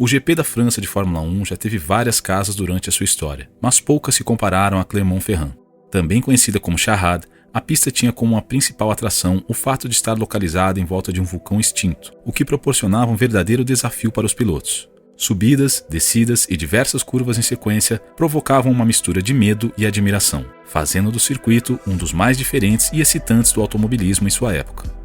O GP da França de Fórmula 1 já teve várias casas durante a sua história, mas poucas se compararam a Clermont-Ferrand. Também conhecida como Charade, a pista tinha como a principal atração o fato de estar localizada em volta de um vulcão extinto, o que proporcionava um verdadeiro desafio para os pilotos. Subidas, descidas e diversas curvas em sequência provocavam uma mistura de medo e admiração, fazendo do circuito um dos mais diferentes e excitantes do automobilismo em sua época.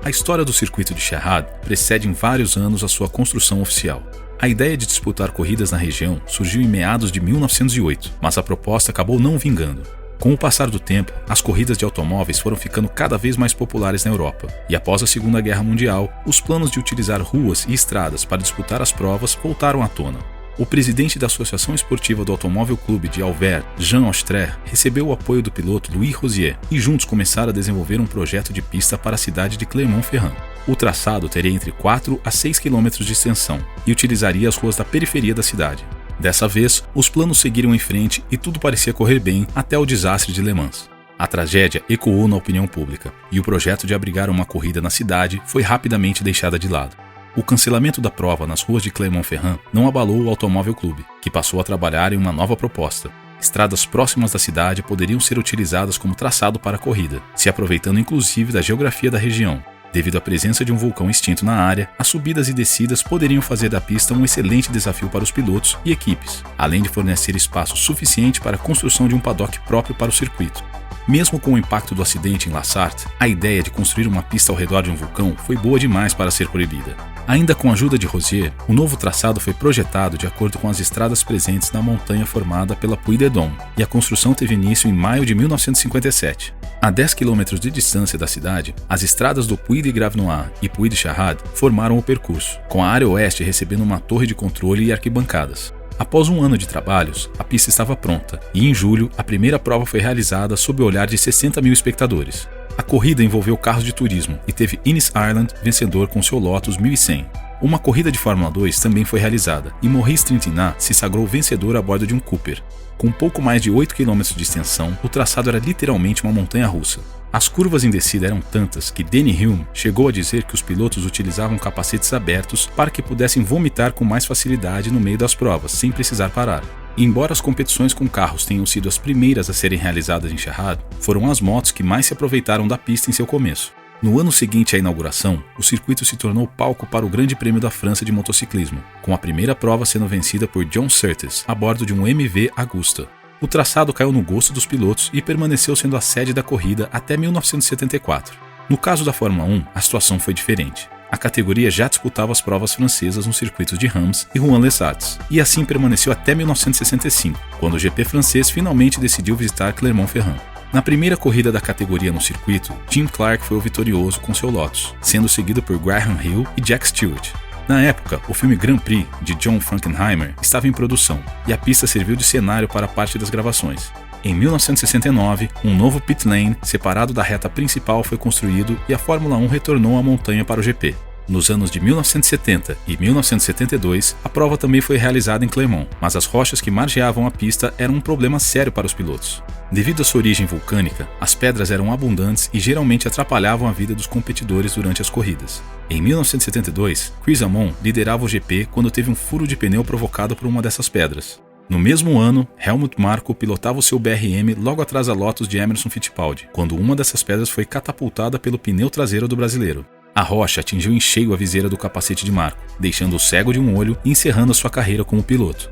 A história do circuito de Charade precede em vários anos a sua construção oficial. A ideia de disputar corridas na região surgiu em meados de 1908, mas a proposta acabou não vingando. Com o passar do tempo, as corridas de automóveis foram ficando cada vez mais populares na Europa, e após a Segunda Guerra Mundial, os planos de utilizar ruas e estradas para disputar as provas voltaram à tona. O presidente da Associação Esportiva do Automóvel Clube de Alver, Jean Ostré, recebeu o apoio do piloto Louis Rosier e juntos começaram a desenvolver um projeto de pista para a cidade de Clermont-Ferrand. O traçado teria entre 4 a 6 km de extensão e utilizaria as ruas da periferia da cidade. Dessa vez, os planos seguiram em frente e tudo parecia correr bem até o desastre de Le Mans. A tragédia ecoou na opinião pública e o projeto de abrigar uma corrida na cidade foi rapidamente deixado de lado. O cancelamento da prova nas ruas de Clermont-Ferrand não abalou o Automóvel Clube, que passou a trabalhar em uma nova proposta. Estradas próximas da cidade poderiam ser utilizadas como traçado para a corrida, se aproveitando inclusive da geografia da região. Devido à presença de um vulcão extinto na área, as subidas e descidas poderiam fazer da pista um excelente desafio para os pilotos e equipes, além de fornecer espaço suficiente para a construção de um paddock próprio para o circuito. Mesmo com o impacto do acidente em La Sarthe, a ideia de construir uma pista ao redor de um vulcão foi boa demais para ser proibida. Ainda com a ajuda de Rosier, o novo traçado foi projetado de acordo com as estradas presentes na montanha formada pela Puy de Dôme, e a construção teve início em maio de 1957. A 10 km de distância da cidade, as estradas do Puy de Gravenoir e Puy de Charade formaram o percurso, com a área oeste recebendo uma torre de controle e arquibancadas. Após um ano de trabalhos, a pista estava pronta, e em julho, a primeira prova foi realizada sob o olhar de 60 mil espectadores. A corrida envolveu carros de turismo e teve Ines Ireland vencedor com seu Lotus 1100. Uma corrida de Fórmula 2 também foi realizada, e Maurice Trintignant se sagrou vencedor a bordo de um Cooper. Com pouco mais de 8 km de extensão, o traçado era literalmente uma montanha-russa. As curvas em descida eram tantas que Denny Hulme chegou a dizer que os pilotos utilizavam capacetes abertos para que pudessem vomitar com mais facilidade no meio das provas, sem precisar parar. E embora as competições com carros tenham sido as primeiras a serem realizadas em Charade, foram as motos que mais se aproveitaram da pista em seu começo. No ano seguinte à inauguração, o circuito se tornou palco para o Grande Prêmio da França de motociclismo, com a primeira prova sendo vencida por John Surtees a bordo de um MV Agusta. O traçado caiu no gosto dos pilotos e permaneceu sendo a sede da corrida até 1974. No caso da Fórmula 1, a situação foi diferente. A categoria já disputava as provas francesas nos circuitos de Reims e Rouen-les-Alpes, e assim permaneceu até 1965, quando o GP francês finalmente decidiu visitar Clermont-Ferrand. Na primeira corrida da categoria no circuito, Jim Clark foi o vitorioso com seu Lotus, sendo seguido por Graham Hill e Jack Stewart. Na época, o filme Grand Prix, de John Frankenheimer, estava em produção, e a pista serviu de cenário para parte das gravações. Em 1969, um novo pit lane separado da reta principal foi construído e a Fórmula 1 retornou à montanha para o GP. Nos anos de 1970 e 1972, a prova também foi realizada em Clermont, mas as rochas que margeavam a pista eram um problema sério para os pilotos. Devido à sua origem vulcânica, as pedras eram abundantes e geralmente atrapalhavam a vida dos competidores durante as corridas. Em 1972, Chris Amon liderava o GP quando teve um furo de pneu provocado por uma dessas pedras. No mesmo ano, Helmut Marko pilotava o seu BRM logo atrás da Lotus de Emerson Fittipaldi, quando uma dessas pedras foi catapultada pelo pneu traseiro do brasileiro. A rocha atingiu em cheio a viseira do capacete de Marko, deixando-o cego de um olho e encerrando sua carreira como piloto.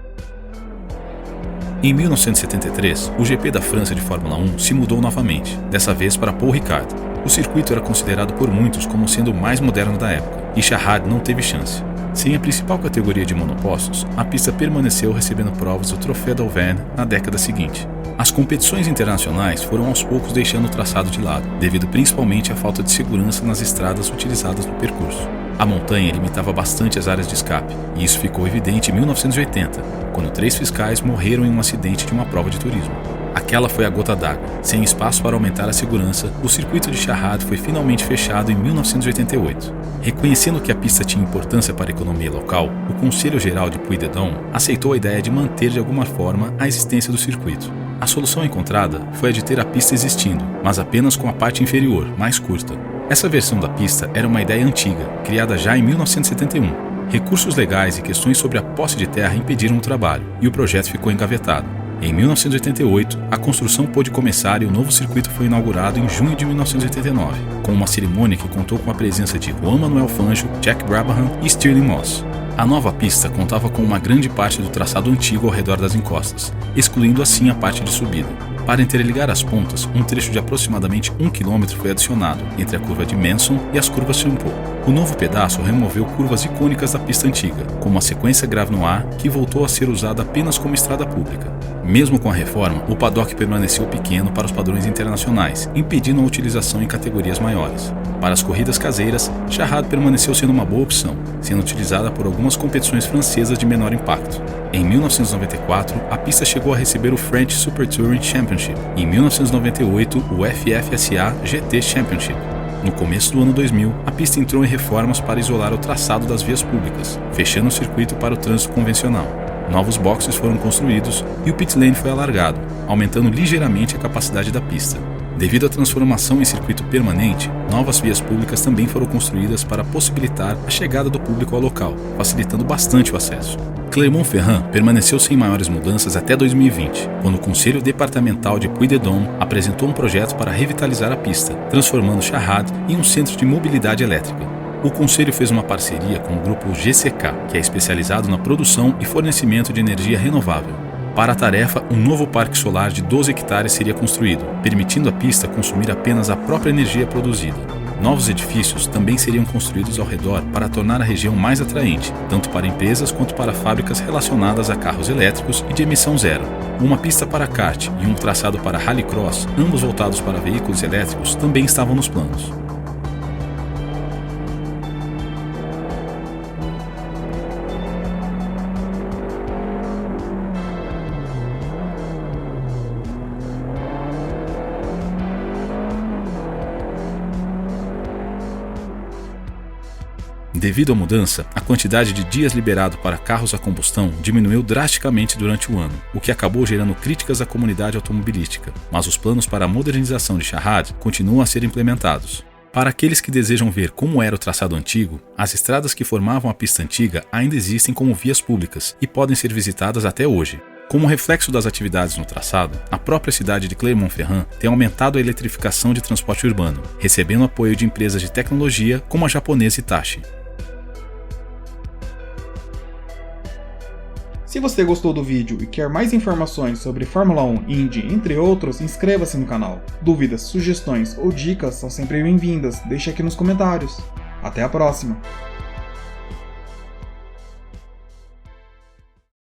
Em 1973, o GP da França de Fórmula 1 se mudou novamente, dessa vez para Paul Ricard. O circuito era considerado por muitos como sendo o mais moderno da época, e Charade não teve chance. Sem a principal categoria de monopostos, a pista permaneceu recebendo provas do Troféu d'Auvergne na década seguinte. As competições internacionais foram aos poucos deixando o traçado de lado, devido principalmente à falta de segurança nas estradas utilizadas no percurso. A montanha limitava bastante as áreas de escape, e isso ficou evidente em 1980, quando 3 fiscais morreram em um acidente de uma prova de turismo. Aquela foi a gota d'água. Sem espaço para aumentar a segurança, o circuito de Charade foi finalmente fechado em 1988. Reconhecendo que a pista tinha importância para a economia local, o Conselho Geral de Puy-de-Dôme aceitou a ideia de manter de alguma forma a existência do circuito. A solução encontrada foi a de ter a pista existindo, mas apenas com a parte inferior, mais curta. Essa versão da pista era uma ideia antiga, criada já em 1971. Recursos legais e questões sobre a posse de terra impediram o trabalho, e o projeto ficou engavetado. Em 1988, a construção pôde começar e o novo circuito foi inaugurado em junho de 1989, com uma cerimônia que contou com a presença de Juan Manuel Fangio, Jack Brabham e Stirling Moss. A nova pista contava com uma grande parte do traçado antigo ao redor das encostas, excluindo assim a parte de subida. Para interligar as pontas, um trecho de aproximadamente 1 km foi adicionado entre a curva de Manson e as curvas Champeau. O novo pedaço removeu curvas icônicas da pista antiga, como a sequência Grave Noir, que voltou a ser usada apenas como estrada pública. Mesmo com a reforma, o paddock permaneceu pequeno para os padrões internacionais, impedindo a utilização em categorias maiores. Para as corridas caseiras, Charrade permaneceu sendo uma boa opção, sendo utilizada por algumas competições francesas de menor impacto. Em 1994, a pista chegou a receber o French Super Touring Championship e em 1998 o FFSA GT Championship. No começo do ano 2000, a pista entrou em reformas para isolar o traçado das vias públicas, fechando o circuito para o trânsito convencional. Novos boxes foram construídos e o pit lane foi alargado, aumentando ligeiramente a capacidade da pista. Devido à transformação em circuito permanente, novas vias públicas também foram construídas para possibilitar a chegada do público ao local, facilitando bastante o acesso. Clermont-Ferrand permaneceu sem maiores mudanças até 2020, quando o Conselho Departamental de Puy-de-Dôme apresentou um projeto para revitalizar a pista, transformando Charrade em um centro de mobilidade elétrica. O Conselho fez uma parceria com o grupo GCK, que é especializado na produção e fornecimento de energia renovável. Para a tarefa, um novo parque solar de 12 hectares seria construído, permitindo à pista consumir apenas a própria energia produzida. Novos edifícios também seriam construídos ao redor para tornar a região mais atraente, tanto para empresas quanto para fábricas relacionadas a carros elétricos e de emissão zero. Uma pista para kart e um traçado para rallycross, ambos voltados para veículos elétricos, também estavam nos planos. Devido à mudança, a quantidade de dias liberado para carros a combustão diminuiu drasticamente durante o ano, o que acabou gerando críticas à comunidade automobilística, mas os planos para a modernização de Charrade continuam a ser implementados. Para aqueles que desejam ver como era o traçado antigo, as estradas que formavam a pista antiga ainda existem como vias públicas e podem ser visitadas até hoje. Como reflexo das atividades no traçado, a própria cidade de Clermont-Ferrand tem aumentado a eletrificação de transporte urbano, recebendo apoio de empresas de tecnologia como a japonesa Hitachi. Se você gostou do vídeo e quer mais informações sobre Fórmula 1, Indy, entre outros, inscreva-se no canal. Dúvidas, sugestões ou dicas são sempre bem-vindas, deixe aqui nos comentários. Até a próxima!